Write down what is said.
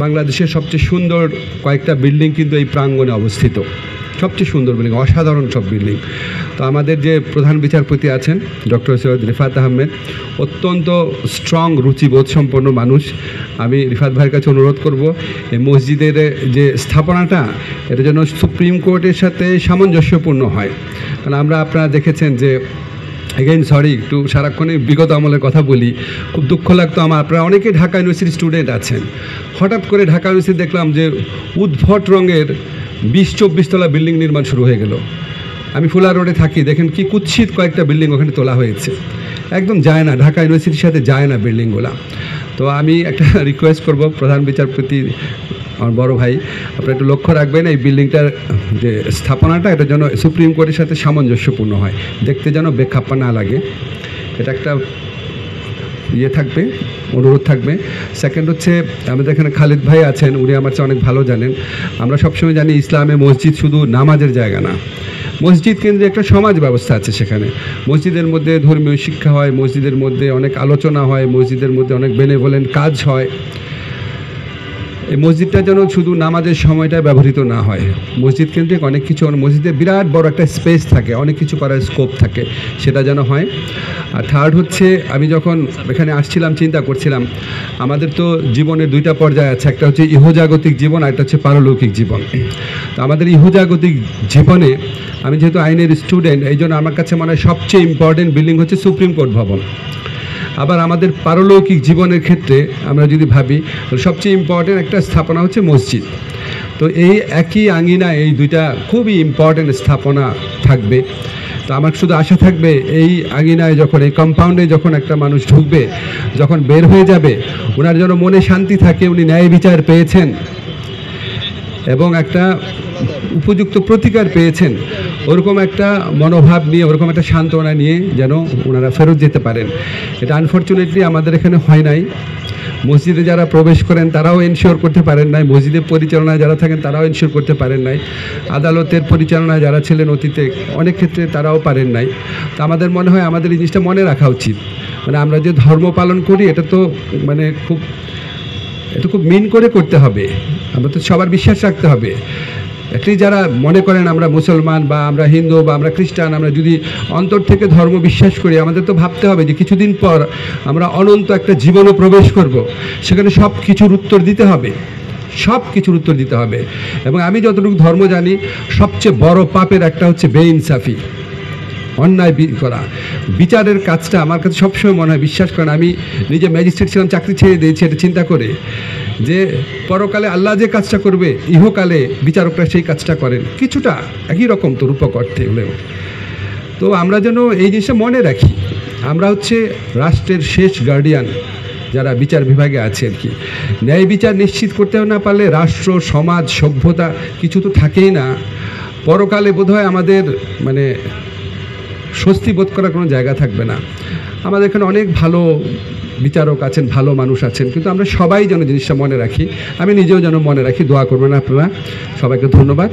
বাংলাদেশের সবচেয়ে সুন্দর কয়েকটা বিল্ডিং কিন্তু এই প্রাঙ্গণে অবস্থিত, সবচেয়ে সুন্দর বিল্ডিং, অসাধারণ সব বিল্ডিং। তো আমাদের যে প্রধান বিচারপতি আছেন ডক্টর সৈয়দ রিফাত আহমেদ, অত্যন্ত স্ট্রং রুচিবোধ সম্পন্ন মানুষ। আমি রিফাত ভাইয়ের কাছে অনুরোধ করব এই মসজিদের যে স্থাপনাটা এটা যেন সুপ্রিম কোর্টের সাথে সামঞ্জস্যপূর্ণ হয়। কারণ আপনারা দেখেছেন যে এগেইন সরি একটু সারাক্ষণই বিগত আমলের কথা বলি, খুব দুঃখ লাগতো আমার। আপনারা অনেকেই ঢাকা ইউনিভার্সিটির স্টুডেন্ট আছেন, হঠাৎ করে ঢাকা ইউনিভার্সিটি দেখলাম যে উদ্ভট রঙের 20-24 তলা বিল্ডিং নির্মাণ শুরু হয়ে গেল। আমি ফুলা রোডে থাকি, দেখেন কি কুৎসিত কয়েকটা বিল্ডিং ওখানে তোলা হয়েছে, একদম যায় না, ঢাকা ইউনিভার্সিটির সাথে যায় না বিল্ডিংগুলো। তো আমি একটা রিকোয়েস্ট করব প্রধান বিচারপতি আমার বড় ভাই, আপনারা একটু লক্ষ্য রাখবেন এই বিল্ডিংটার যে স্থাপনাটা এটা যেন সুপ্রিম কোর্টের সাথে সামঞ্জস্যপূর্ণ হয়, দেখতে যেন বেখাপ্পা না লাগে, এটা একটা থাকবে, অনুরোধ থাকবে। সেকেন্ড হচ্ছে আমাদের এখানে খালিদ ভাই আছেন, উনি আমার চেয়ে অনেক ভালো জানেন। আমরা সবসময় জানি ইসলামে মসজিদ শুধু নামাজের জায়গা না, মসজিদ কেন্দ্রে একটা সমাজ ব্যবস্থা আছে। সেখানে মসজিদের মধ্যে ধর্মীয় শিক্ষা হয়, মসজিদের মধ্যে অনেক আলোচনা হয়, মসজিদের মধ্যে অনেক বেনেভোলেন্ট কাজ হয়। এই মসজিদটা যেন শুধু নামাজের সময়টা ব্যবহৃত না হয়, মসজিদ কেন্দ্রিক অনেক কিছু, মসজিদে বিরাট বড় একটা স্পেস থাকে, অনেক কিছু করার স্কোপ থাকে, সেটা যেন হয়। আর থার্ড হচ্ছে আমি যখন এখানে আসছিলাম চিন্তা করছিলাম আমাদের তো জীবনের দুইটা পর্যায় আছে, একটা হচ্ছে ইহজাগতিক জীবন আর একটা হচ্ছে পারলৌকিক জীবন। তো আমাদের ইহজাগতিক জীবনে আমি যেহেতু আইনের স্টুডেন্ট, এই জন্য আমার কাছে মনে হয় সবচেয়ে ইম্পর্টেন্ট বিল্ডিং হচ্ছে সুপ্রিম কোর্ট ভবন। আবার আমাদের পারলৌকিক জীবনের ক্ষেত্রে আমরা যদি ভাবি সবচেয়ে ইম্পর্টেন্ট একটা স্থাপনা হচ্ছে মসজিদ। তো এই একই আঙিনায় এই দুইটা খুবই ইম্পর্টেন্ট স্থাপনা থাকবে। তো আমার শুধু আশা থাকবে এই আঙিনায় যখন, এই কম্পাউন্ডে যখন একটা মানুষ ঢুকবে, যখন বের হয়ে যাবে, ওনার যেন মনে শান্তি থাকে, উনি ন্যায় বিচার পেয়েছেন এবং একটা উপযুক্ত প্রতিকার পেয়েছেন, ওরকম একটা মনোভাব নিয়ে, ওরকম একটা সান্ত্বনা নিয়ে যেন ওনারা ফেরত যেতে পারেন। এটা আনফর্চুনেটলি আমাদের এখানে হয় নাই। মসজিদে যারা প্রবেশ করেন তারাও এনশিওর করতে পারেন নাই, মসজিদের পরিচালনায় যারা থাকেন তারাও এনশিওর করতে পারেন নাই, আদালতের পরিচালনায় যারা ছিলেন অতীতে অনেক ক্ষেত্রে তারাও পারেন নাই। তো আমাদের মনে হয় আমাদের এই জিনিসটা মনে রাখা উচিত, মানে আমরা যে ধর্ম পালন করি এটা তো মানে খুব মিন করে করতে হবে, আমরা তো সবার বিশ্বাস রাখতে হবে। অ্যাটলিস্ট যারা মনে করেন আমরা মুসলমান বা আমরা হিন্দু বা আমরা খ্রিস্টান, আমরা যদি অন্তর থেকে ধর্ম বিশ্বাস করি, আমাদের তো ভাবতে হবে যে কিছুদিন পর আমরা অনন্ত একটা জীবনে প্রবেশ করব, সেখানে সব কিছুর উত্তর দিতে হবে, সব কিছুর উত্তর দিতে হবে। এবং আমি যতটুকু ধর্ম জানি সবচেয়ে বড় পাপের একটা হচ্ছে বেইনসাফি, অন্যায় করা। বিচারের কাজটা আমার কাছে সবসময় মনে হয়, বিশ্বাস করেন আমি নিজে ম্যাজিস্ট্রেট ছিলাম, চাকরি ছেড়ে দিয়েছি এটা চিন্তা করে, যে পরকালে আল্লাহ যে কাজটা করবে ইহকালে বিচারকরা সেই কাজটা করেন, কিছুটা একই রকম তো রূপক অর্থে হলেও। তো আমরা যেন এই জিনিসটা মনে রাখি, আমরা হচ্ছে রাষ্ট্রের শেষ গার্ডিয়ান যারা বিচার বিভাগে আছে আর কি। ন্যায় বিচার নিশ্চিত করতে না পারলে রাষ্ট্র, সমাজ, সভ্যতা কিছু তো থাকেই না। পরকালে বোধহয় আমাদের মানে স্বস্তি বোধ করার কোনো জায়গা থাকবে না। আমাদের এখানে অনেক ভালো বিচারক আছেন, ভালো মানুষ আছেন, কিন্তু আমরা সবাই যেন জিনিসটা মনে রাখি, আমি নিজেও যেন মনে রাখি। দোয়া করবেন আপনারা। সবাইকে ধন্যবাদ।